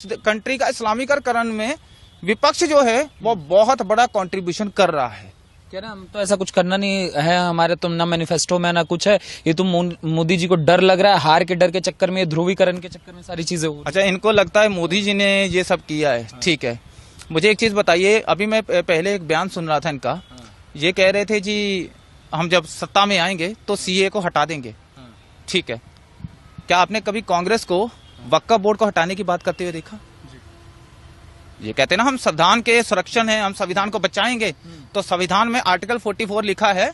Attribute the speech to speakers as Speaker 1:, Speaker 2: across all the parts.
Speaker 1: Country का इस्लामीकरण में विपक्ष जो है वो बहुत बड़ा कंट्रीब्यूशन कर रहा है।
Speaker 2: कह रहे हम तो ऐसा कुछ करना नहीं है हमारे, तुम ना मैनिफेस्टो में ना कुछ है, ये तुम मोदी जी को डर लग रहा है, हार के डर के चक्कर में, ध्रुवीकरण के चक्कर में सारी चीजें हो।
Speaker 1: अच्छा, इनको लगता है मोदी जी ने ये सब किया है। ठीक है, मुझे एक चीज बताइए, अभी मैं पहले एक बयान सुन रहा था इनका, ये कह रहे थे जी हम जब सत्ता में आएंगे तो सीए को हटा देंगे। ठीक है, क्या आपने कभी कांग्रेस को वक्फ बोर्ड को हटाने की बात करते हुए देखा? ये कहते हैं ना हम संविधान के संरक्षण है, हम संविधान को बचाएंगे, तो संविधान में आर्टिकल 44 लिखा है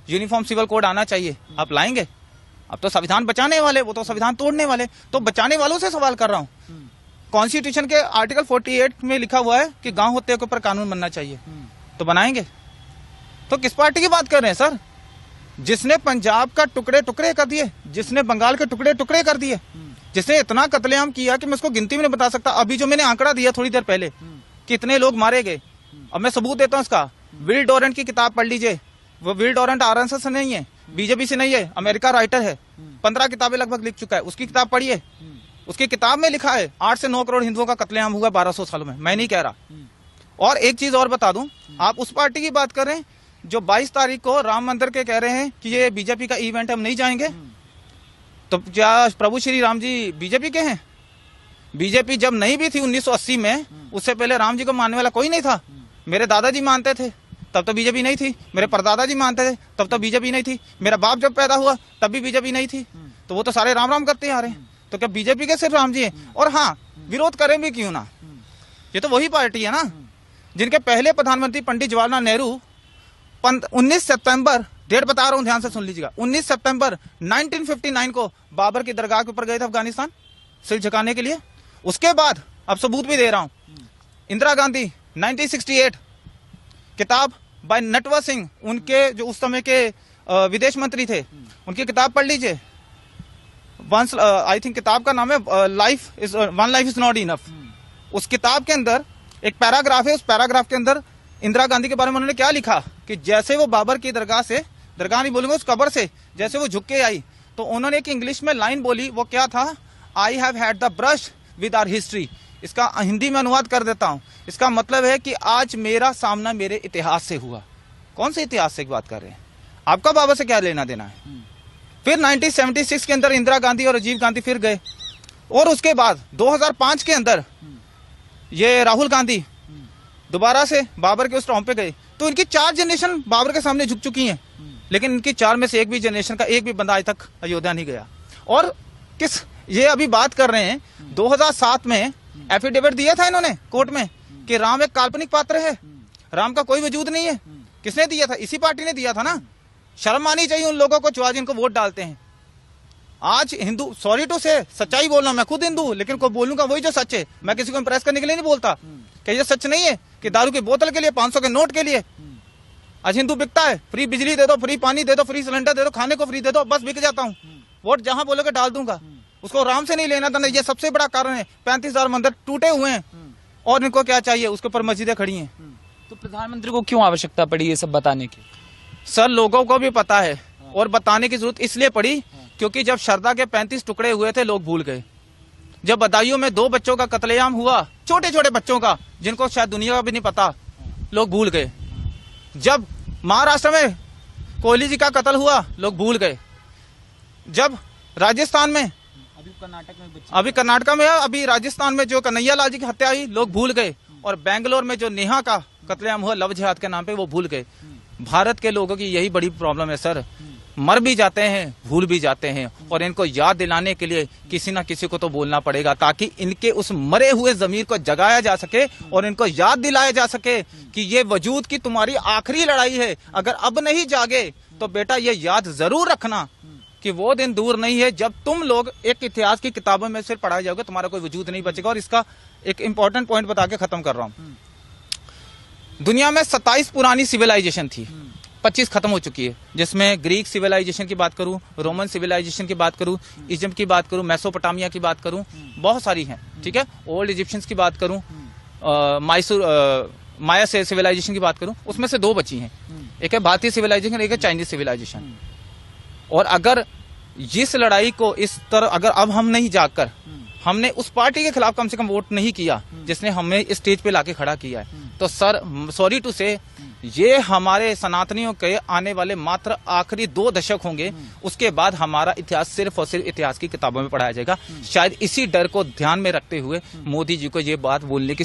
Speaker 1: यूनिफॉर्म सिविल कोड आना चाहिए। आप लाएंगे? अब तो संविधान बचाने वाले, वो तो संविधान तोड़ने वाले। तो बचाने वालों से सवाल कर रहा हूँ। कॉन्स्टिट्यूशन के आर्टिकल 48 में लिखा हुआ है कि गांव होते के ऊपर कानून बनना चाहिए, तो बनाएंगे। तो किस पार्टी की बात कर रहे हैं सर? जिसने पंजाब का टुकड़े टुकड़े कर दिए, जिसने बंगाल के टुकड़े टुकड़े कर दिए, जिसने इतना कत्लेआम किया कि मैं उसको गिनती में नहीं बता सकता। अभी जो मैंने आंकड़ा दिया थोड़ी देर पहले, कितने लोग मारे गए, अब मैं सबूत देता हूँ इसका। विल डोरेंट की किताब पढ़ लीजिए। वो विल डोरेंट आरएसएस से नहीं है, बीजेपी से नहीं है, अमेरिका राइटर है, 15 किताबें लगभग लिख चुका है। उसकी किताब पढ़िए, उसकी किताब में लिखा है 8 से 9 करोड़ हिंदुओं का कत्लेआम हुआ 1200 सालों में। मैं नहीं कह रहा। और एक चीज और बता दूं, आप उस पार्टी की बात कर रहे हैं जो 22 तारीख को राम मंदिर के कह रहे हैं कि ये बीजेपी का इवेंट, हम नहीं जाएंगे। तो क्या प्रभु श्री राम जी बीजेपी के हैं? बीजेपी जब नहीं भी थी 1980 में, उससे पहले राम जी को मानने वाला कोई नहीं था। मेरे दादाजी मानते थे, तब तो बीजेपी नहीं थी। मेरे परदादा जी मानते थे, तब तो बीजेपी नहीं थी। मेरा बाप जब पैदा हुआ तब भी बीजेपी नहीं थी। तो वो तो सारे राम राम करते आ रहे हैं। तो क्या बीजेपी के सिर्फ राम जी है? और हाँ, विरोध करें भी क्यों ना, ये तो वही पार्टी है ना जिनके पहले प्रधानमंत्री पंडित जवाहरलाल नेहरू 19 सितंबर, डेट बता रहा हूं, ध्यान से सुन लीजिएगा, 19 सितंबर 1959 को बाबर की दरगाह के ऊपर गए थे अफगानिस्तान सिर झुकाने के लिए। उसके बाद अब सबूत भी दे रहा हूं, इंदिरा गांधी 1968 किताब बाय नटवर सिंह, उनके जो उस समय के विदेश मंत्री थे, उनकी किताब पढ़ लीजिए। वंस आई थिंक किताब का नाम है one life is not enough. उस किताब के अंदर एक पैराग्राफ है, उस पैराग्राफ के अंदर इंदिरा गांधी के बारे में उन्होंने क्या लिखा कि जैसे वो बाबर की दरगाह से, दरगाह नहीं बोलूंगा, उस कब्र से जैसे वो झुक के आई, तो उन्होंने एक इंग्लिश में लाइन बोली, वो क्या था? I have had the brush with our history. इसका हिंदी में अनुवाद कर देता हूं। इसका मतलब है कि आज मेरा सामना मेरे इतिहास से हुआ। कौन से इतिहास से की बात कर रहे हैं? आपका बाबा से क्या लेना देना है? फिर 1976 के अंदर इंदिरा गांधी और राजीव गांधी फिर गए, और उसके बाद 2005 के अंदर ये राहुल गांधी दोबारा से बाबर के उस टॉम पे गए। तो इनकी 4 जनरेशन बाबर के सामने झुक चुकी हैं, लेकिन इनकी 4 में से एक भी जनरेशन का एक भी बंदा आज तक अयोध्या नहीं गया। और किस ये अभी बात कर रहे हैं, 2007 में एफिडेविट दिया था इन्होंने कोर्ट में कि राम एक काल्पनिक पात्र है, राम का कोई वजूद नहीं है। किसने दिया था? इसी पार्टी ने दिया था ना। शर्म आनी चाहिए उन लोगों को जो आज इनको वोट डालते हैं। आज हिंदू, सॉरी टू से, सच्चाई बोलना, मैं खुद हिंदू हूं, लेकिन को बोलूंगा वही जो सच है। मैं किसी को इंप्रेस करने के लिए नहीं बोलता। क्या ये सच नहीं है कि दारू की बोतल के लिए, 500 के नोट के लिए आज हिंदू बिकता है? फ्री बिजली दे दो, फ्री पानी दे दो, फ्री सिलेंडर दे दो, खाने को फ्री दे दो, बस बिक जाता हूँ। वोट जहां बोलोगे डाल दूंगा। उसको राम से नहीं लेना था। ये सबसे बड़ा कारण है। 35,000 मंदिर टूटे हुए हैं, और इनको क्या चाहिए? उसके ऊपर मस्जिदें खड़ी हैं।
Speaker 2: तो प्रधानमंत्री को क्यों आवश्यकता पड़ी ये सब बताने की?
Speaker 1: सर, लोगों को भी पता है, और बताने की जरूरत इसलिए पड़ी क्योंकि जब श्रद्धा के 35 टुकड़े हुए थे, लोग भूल गए। जब बदायूं में 2 बच्चों का कत्लेआम हुआ, छोटे छोटे बच्चों का, जिनको शायद दुनिया का भी नहीं पता, लोग भूल गए। जब महाराष्ट्र में कोहली जी का कत्ल हुआ, लोग भूल गए। जब राजस्थान में, अभी कर्नाटक में, अभी राजस्थान में जो कन्हैया लाल जी की हत्या हुई, लोग भूल गए। और बेंगलोर में जो नेहा का कत्लेआम हुआ लव जिहाद के नाम पे, वो भूल गए। भारत के लोगों की यही बड़ी प्रॉब्लम है सर, मर भी जाते हैं, भूल भी जाते हैं। और इनको याद दिलाने के लिए किसी ना किसी को तो बोलना पड़ेगा, ताकि इनके उस मरे हुए जमीर को जगाया जा सके और इनको याद दिलाया जा सके कि ये वजूद की तुम्हारी आखिरी लड़ाई है। अगर अब नहीं जागे तो बेटा ये याद जरूर रखना कि वो दिन दूर नहीं है जब तुम लोग एक इतिहास की किताबों में से पढ़ाए जाओगे, तुम्हारा कोई वजूद नहीं बचेगा। और इसका एक इंपॉर्टेंट पॉइंट बता के खत्म कर रहा हूं। दुनिया में 27 पुरानी सिविलाइजेशन थी, 25 खत्म हो चुकी है, जिसमें ग्रीक सिविलाइजेशन की बात करूं, रोमन सिविलाइजेशन की बात करूं, इजिप्ट की बात करूं, मेसोपोटामिया की बात करूं, बहुत सारी हैं। ठीक है, ओल्ड इजिप्शियंस की बात करूं, माया से सिविलाइजेशन की बात करूं, उसमें से 2 बची हैं। एक है भारतीय सिविलाइजेशन, एक है चाइनीज सिविलाइजेशन। और अगर इस लड़ाई को इस तरह अगर अब हम नहीं जाकर हमने उस पार्टी के खिलाफ कम से कम वोट नहीं किया जिसने हमें इस स्टेज पे लाके खड़ा किया है। तो सर सॉरी टू से, ये हमारे सनातनियों के आने वाले मात्र आखिरी 2 दशक होंगे, उसके बाद हमारा इतिहास सिर्फ और सिर्फ इतिहास की किताबों में पढ़ाया जाएगा। शायद इसी डर को ध्यान में रखते हुए मोदी जी को ये बात बोलने की